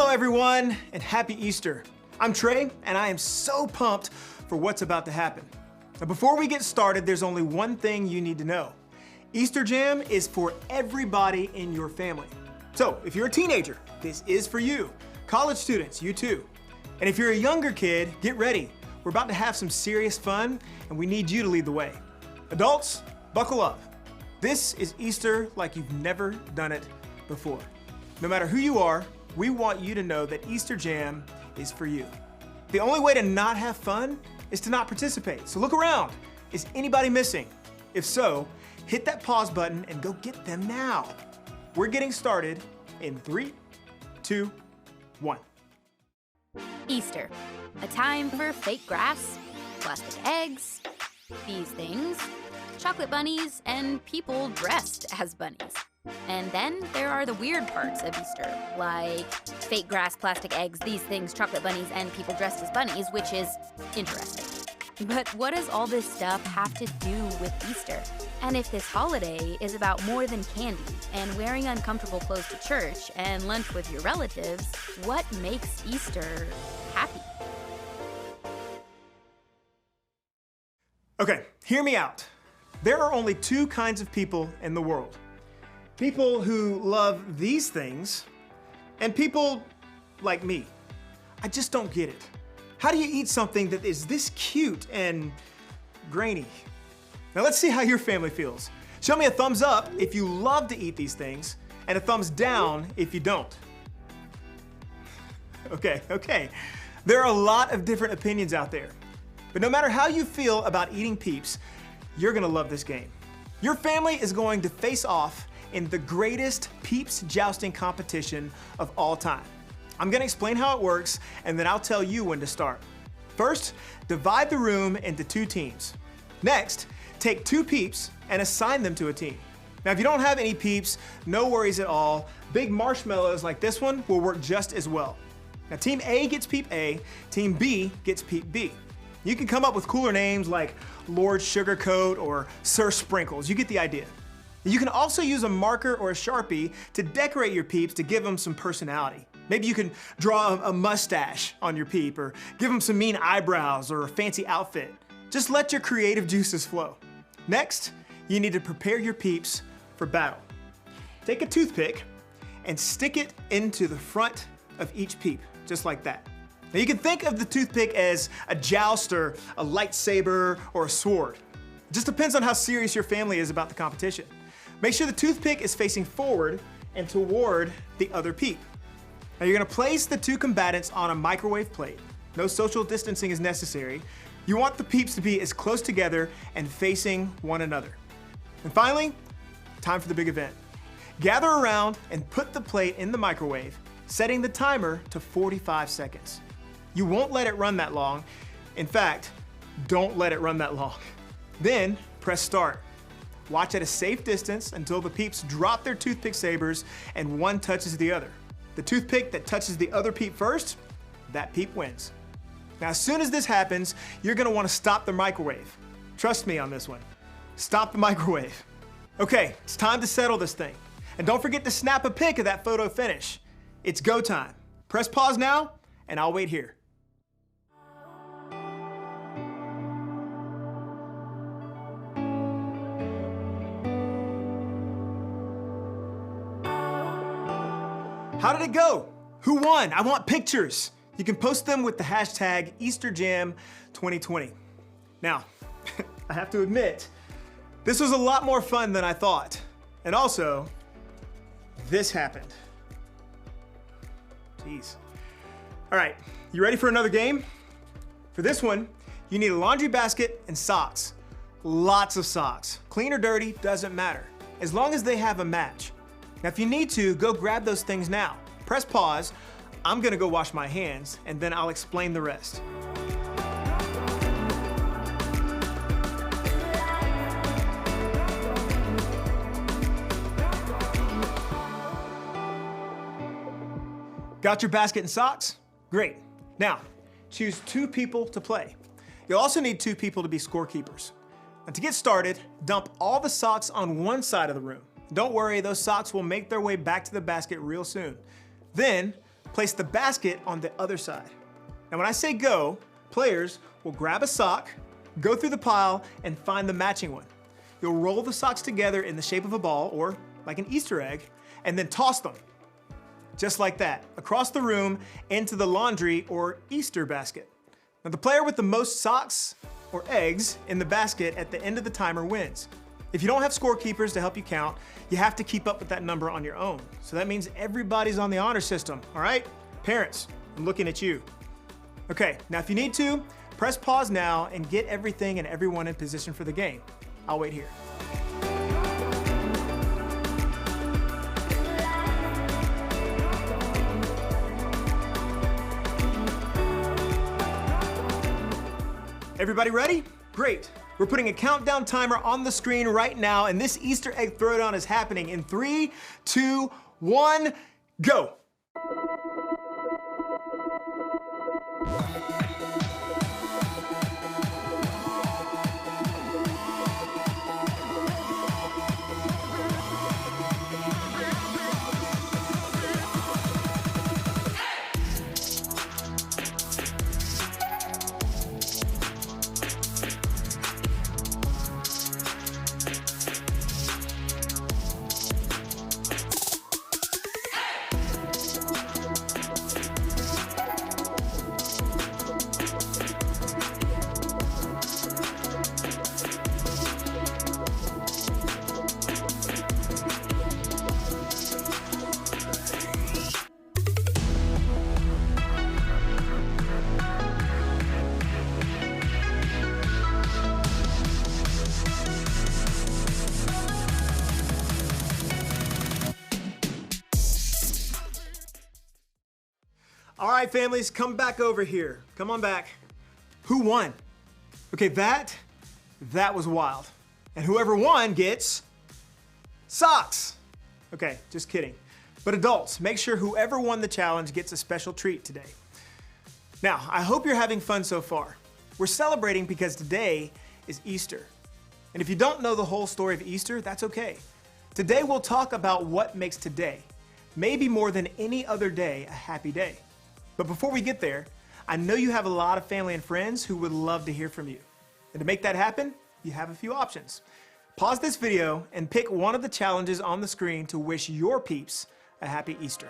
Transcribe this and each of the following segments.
everyone, and happy Easter. I'm Trey, and I am so pumped for what's about to happen. Now, before we get started, there's only one thing you need to know. Easter Jam is for everybody in your family. So, if you're a teenager, this is for you. College students, you too. And if you're a younger kid, get ready. We're about to have some serious fun, and we need you to lead the way. Adults, buckle up. This is Easter like you've never done it before. No matter who you are, we want you to know that Easter Jam is for you. The only way to not have fun is to not participate. So look around. Is anybody missing? If so, hit that pause button and go get them now. We're getting started in 3, 2, 1. Easter, a time for fake grass, plastic eggs, these things, chocolate bunnies, and people dressed as bunnies. And then there are the weird parts of Easter, like fake grass, plastic eggs, these things, chocolate bunnies, and people dressed as bunnies, which is interesting. But what does all this stuff have to do with Easter? And if this holiday is about more than candy and wearing uncomfortable clothes to church and lunch with your relatives, what makes Easter happy? Okay, hear me out. There are only two kinds of people in the world. People who love these things, and people like me. I just don't get it. How do you eat something that is this cute and grainy? Now let's see how your family feels. Show me a thumbs up if you love to eat these things, and a thumbs down if you don't. Okay. There are a lot of different opinions out there. But no matter how you feel about eating Peeps, you're gonna love this game. Your family is going to face off in the greatest Peeps jousting competition of all time. I'm gonna explain how it works, and then I'll tell you when to start. First, divide the room into 2 teams. Next, take 2 Peeps and assign them to a team. Now, if you don't have any Peeps, no worries at all. Big marshmallows like this one will work just as well. Now, Team A gets Peep A, Team B gets Peep B. You can come up with cooler names like Lord Sugarcoat or Sir Sprinkles. You get the idea. You can also use a marker or a Sharpie to decorate your Peeps to give them some personality. Maybe you can draw a mustache on your Peep, or give them some mean eyebrows or a fancy outfit. Just let your creative juices flow. Next, you need to prepare your Peeps for battle. Take a toothpick and stick it into the front of each Peep, just like that. Now you can think of the toothpick as a joust or a lightsaber or a sword. It just depends on how serious your family is about the competition. Make sure the toothpick is facing forward and toward the other Peep. Now you're gonna place the 2 combatants on a microwave plate. No social distancing is necessary. You want the Peeps to be as close together and facing one another. And finally, time for the big event. Gather around and put the plate in the microwave, setting the timer to 45 seconds. You won't let it run that long. In fact, don't let it run that long. Then press start. Watch at a safe distance until the Peeps drop their toothpick sabers and one touches the other. The toothpick that touches the other Peep first, that Peep wins. Now, as soon as this happens, you're gonna wanna stop the microwave. Trust me on this one. Stop the microwave. Okay, it's time to settle this thing. And don't forget to snap a pic of that photo finish. It's go time. Press pause now, and I'll wait here. How did it go? Who won? I want pictures. You can post them with the hashtag EasterJam2020. Now, I have to admit, this was a lot more fun than I thought. And also, this happened. Jeez. All right, you ready for another game? For this one, you need a laundry basket and socks. Lots of socks. Clean or dirty, doesn't matter, as long as they have a match. Now, if you need to, go grab those things now. Press pause. I'm gonna go wash my hands, and then I'll explain the rest. Got your basket and socks? Great. Now, choose 2 people to play. You'll also need 2 people to be scorekeepers. Now, to get started, dump all the socks on one side of the room. Don't worry, those socks will make their way back to the basket real soon. Then, place the basket on the other side. Now when I say go, players will grab a sock, go through the pile, and find the matching one. You'll roll the socks together in the shape of a ball, or like an Easter egg, and then toss them. Just like that, across the room into the laundry or Easter basket. Now the player with the most socks or eggs in the basket at the end of the timer wins. If you don't have scorekeepers to help you count, you have to keep up with that number on your own. So that means everybody's on the honor system, all right? Parents, I'm looking at you. Okay, now if you need to, press pause now and get everything and everyone in position for the game. I'll wait here. Everybody ready? Great. We're putting a countdown timer on the screen right now, and this Easter egg throwdown is happening in 3, 2, 1, go. All right, families, come back over here. Come on back. Who won? Okay, that was wild. And whoever won gets socks. Okay, just kidding. But adults, make sure whoever won the challenge gets a special treat today. Now, I hope you're having fun so far. We're celebrating because today is Easter. And if you don't know the whole story of Easter, that's okay. Today we'll talk about what makes today, maybe more than any other day, a happy day. But before we get there, I know you have a lot of family and friends who would love to hear from you. And to make that happen, you have a few options. Pause this video and pick one of the challenges on the screen to wish your peeps a happy Easter.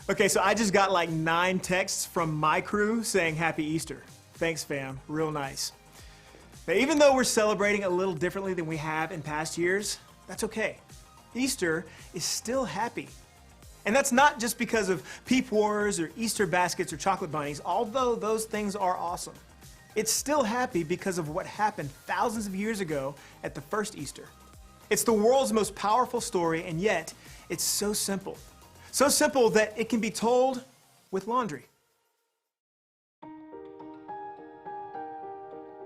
Okay, so I just got like 9 texts from my crew saying happy Easter. Thanks, fam. Real nice. Now, even though we're celebrating a little differently than we have in past years, that's okay. Easter is still happy. And that's not just because of peep wars or Easter baskets or chocolate bunnies, although those things are awesome. It's still happy because of what happened thousands of years ago at the first Easter. It's the world's most powerful story, and yet it's so simple. So simple that it can be told with laundry.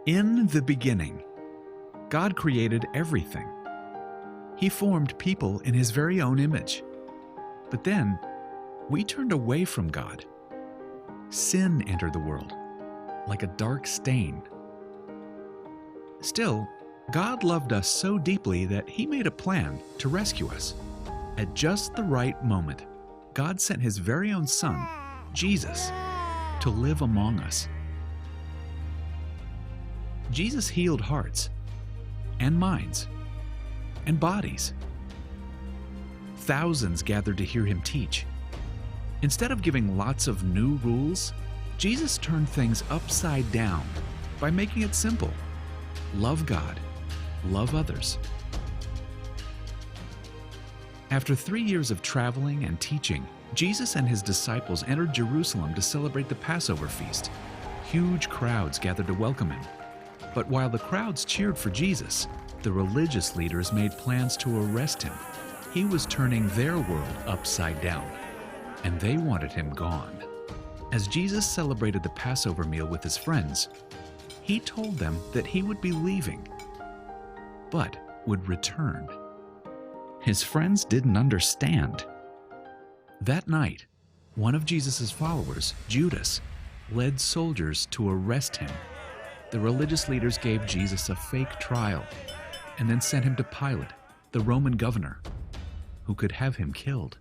In the beginning, God created everything. He formed people in His very own image. But then, we turned away from God. Sin entered the world, like a dark stain. Still, God loved us so deeply that He made a plan to rescue us. At just the right moment, God sent His very own Son, Jesus, to live among us. Jesus healed hearts and minds and bodies. Thousands gathered to hear Him teach. Instead of giving lots of new rules, Jesus turned things upside down by making it simple. Love God, love others. After 3 years of traveling and teaching, Jesus and His disciples entered Jerusalem to celebrate the Passover feast. Huge crowds gathered to welcome Him. But while the crowds cheered for Jesus, the religious leaders made plans to arrest Him. He was turning their world upside down, and they wanted Him gone. As Jesus celebrated the Passover meal with His friends, He told them that He would be leaving, but would return. His friends didn't understand. That night, one of Jesus' followers, Judas, led soldiers to arrest him. The religious leaders gave Jesus a fake trial and then sent him to Pilate, the Roman governor, who could have him killed.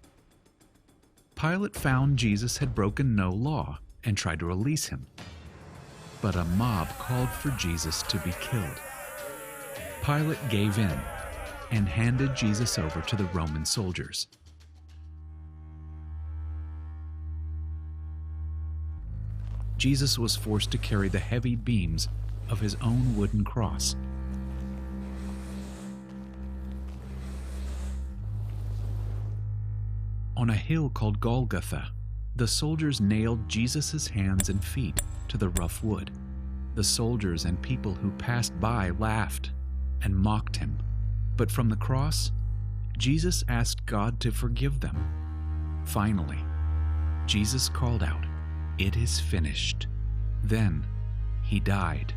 Pilate found Jesus had broken no law and tried to release him. But a mob called for Jesus to be killed. Pilate gave in and handed Jesus over to the Roman soldiers. Jesus was forced to carry the heavy beams of his own wooden cross. On a hill called Golgotha, the soldiers nailed Jesus' hands and feet to the rough wood. The soldiers and people who passed by laughed and mocked him. But from the cross, Jesus asked God to forgive them. Finally, Jesus called out, "It is finished." Then he died.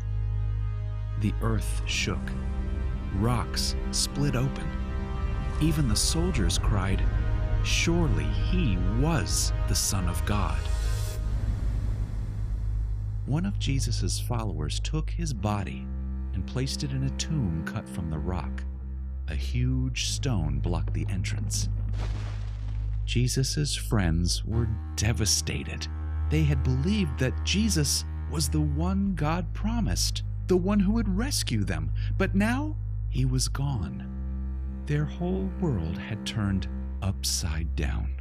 The earth shook. Rocks split open. Even the soldiers cried, "Surely he was the Son of God." One of Jesus' followers took his body and placed it in a tomb cut from the rock. A huge stone blocked the entrance. Jesus' friends were devastated. They had believed that Jesus was the one God promised, the one who would rescue them, but now he was gone. Their whole world had turned upside down.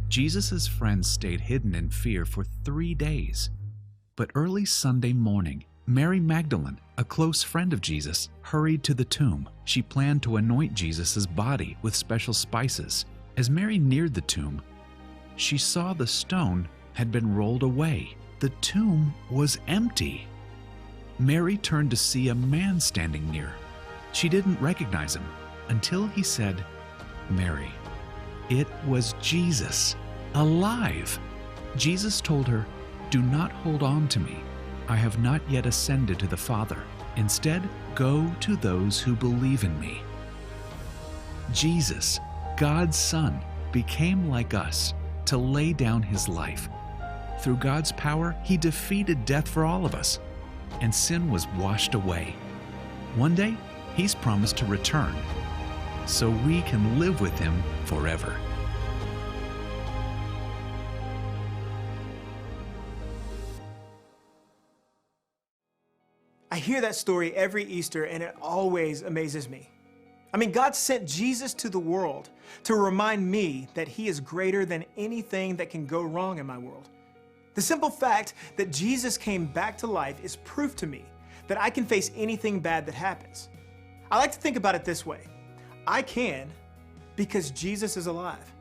Jesus' friends stayed hidden in fear for 3 days. But early Sunday morning, Mary Magdalene, a close friend of Jesus, hurried to the tomb. She planned to anoint Jesus' body with special spices. As Mary neared the tomb, she saw the stone had been rolled away. The tomb was empty. Mary turned to see a man standing near. She didn't recognize him until he said, "Mary." It was Jesus, alive. Jesus told her, "Do not hold on to me. I have not yet ascended to the Father. Instead, go to those who believe in me." Jesus, God's Son, became like us to lay down his life. Through God's power, he defeated death for all of us, and sin was washed away. One day, he's promised to return, so we can live with him forever. I hear that story every Easter and it always amazes me. I mean, God sent Jesus to the world to remind me that he is greater than anything that can go wrong in my world. The simple fact that Jesus came back to life is proof to me that I can face anything bad that happens. I like to think about it this way. I can because Jesus is alive.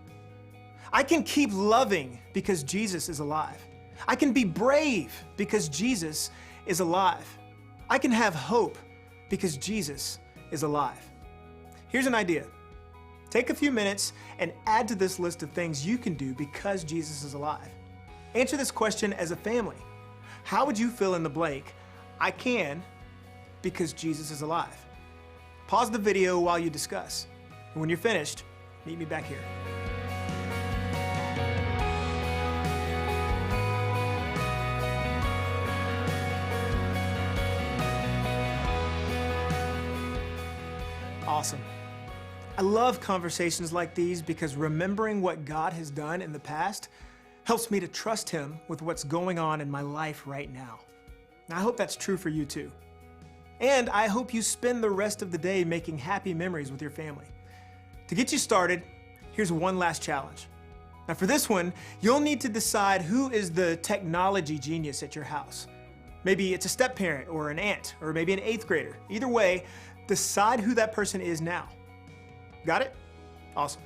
I can keep loving because Jesus is alive. I can be brave because Jesus is alive. I can have hope because Jesus is alive. Here's an idea. Take a few minutes and add to this list of things you can do because Jesus is alive. Answer this question as a family. How would you fill in the blank? I can because Jesus is alive. Pause the video while you discuss. And when you're finished, meet me back here. Awesome. I love conversations like these because remembering what God has done in the past helps me to trust him with what's going on in my life right now. And I hope that's true for you too. And I hope you spend the rest of the day making happy memories with your family. To get you started, here's one last challenge. Now for this one, you'll need to decide who is the technology genius at your house. Maybe it's a step-parent or an aunt, or maybe an 8th grader. Either way, decide who that person is now. Got it? Awesome.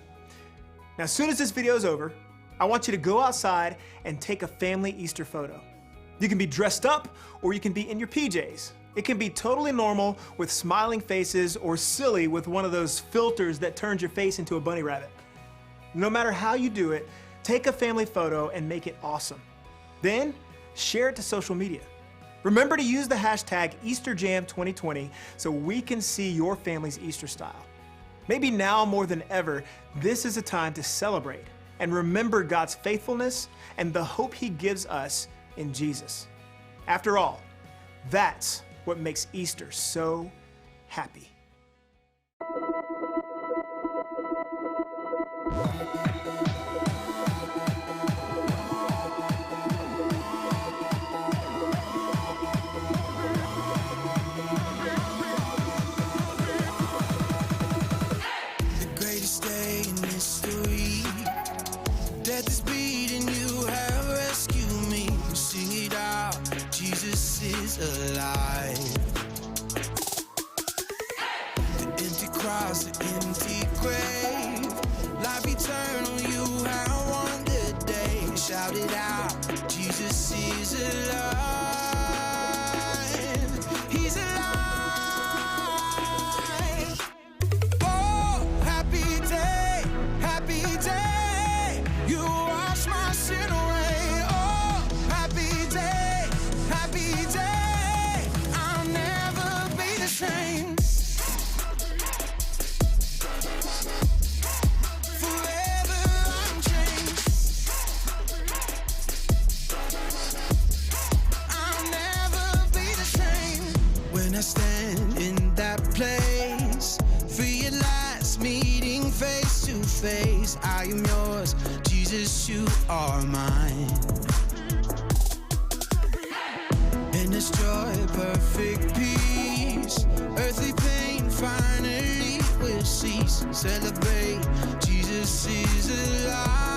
Now, as soon as this video is over, I want you to go outside and take a family Easter photo. You can be dressed up or you can be in your PJs. It can be totally normal with smiling faces or silly with one of those filters that turns your face into a bunny rabbit. No matter how you do it, take a family photo and make it awesome. Then share it to social media. Remember to use the hashtag EasterJam2020 so we can see your family's Easter style. Maybe now more than ever, this is a time to celebrate and remember God's faithfulness and the hope he gives us in Jesus. After all, that's what makes Easter so happy. The greatest day in history. Death is beating, you have rescued me. Sing it out, Jesus is alive. The empty cross, the empty grave, life eternal, you have won the day. Shout it out, Jesus is alive. He's alive. Oh, happy day, happy day. You wash my sin away. Oh, happy day, happy day. I'll never be the same. Forever I'm changed. I'll never be the same. When I stand in that place, free at last, meeting face to face. I am yours, Jesus, you are mine. In this joy, perfect peace, earthly pain finally will cease. Celebrate, Jesus is alive.